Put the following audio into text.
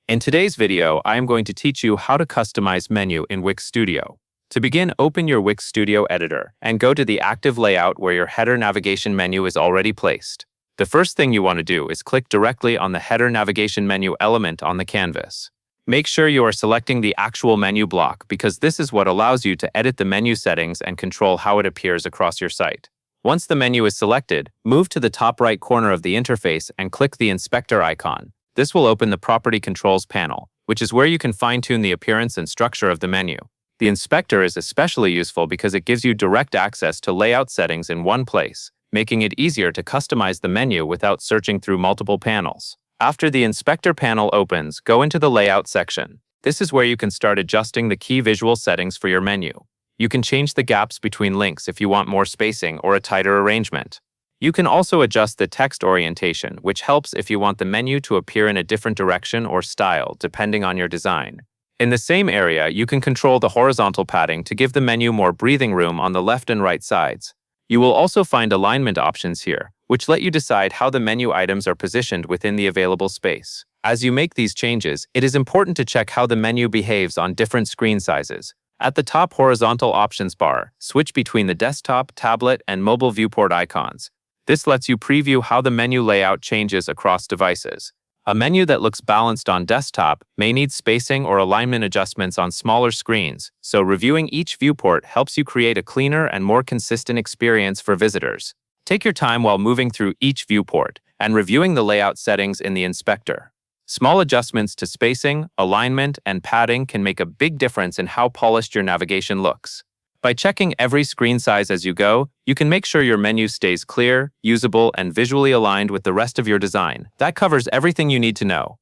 In today's video, I am going to teach you how to customize menu in Wix Studio. To begin, open your Wix Studio editor and go to the active layout where your header navigation menu is already placed. The first thing you want to do is click directly on the header navigation menu element on the canvas. Make sure you are selecting the actual menu block because this is what allows you to edit the menu settings and control how it appears across your site. Once the menu is selected, move to the top right corner of the interface and click the inspector icon. This will open the Property Controls panel, which is where you can fine-tune the appearance and structure of the menu. The inspector is especially useful because it gives you direct access to layout settings in one place, making it easier to customize the menu without searching through multiple panels. After the inspector panel opens, go into the layout section. This is where you can start adjusting the key visual settings for your menu. You can change the gaps between links if you want more spacing or a tighter arrangement. You can also adjust the text orientation, which helps if you want the menu to appear in a different direction or style, depending on your design. In the same area, you can control the horizontal padding to give the menu more breathing room on the left and right sides. You will also find alignment options here, which let you decide how the menu items are positioned within the available space. As you make these changes, it is important to check how the menu behaves on different screen sizes. At the top horizontal options bar, switch between the desktop, tablet, and mobile viewport icons. This lets you preview how the menu layout changes across devices. A menu that looks balanced on desktop may need spacing or alignment adjustments on smaller screens, so reviewing each viewport helps you create a cleaner and more consistent experience for visitors. Take your time while moving through each viewport and reviewing the layout settings in the inspector. Small adjustments to spacing, alignment, and padding can make a big difference in how polished your navigation looks. By checking every screen size as you go, you can make sure your menu stays clear, usable, and visually aligned with the rest of your design. That covers everything you need to know.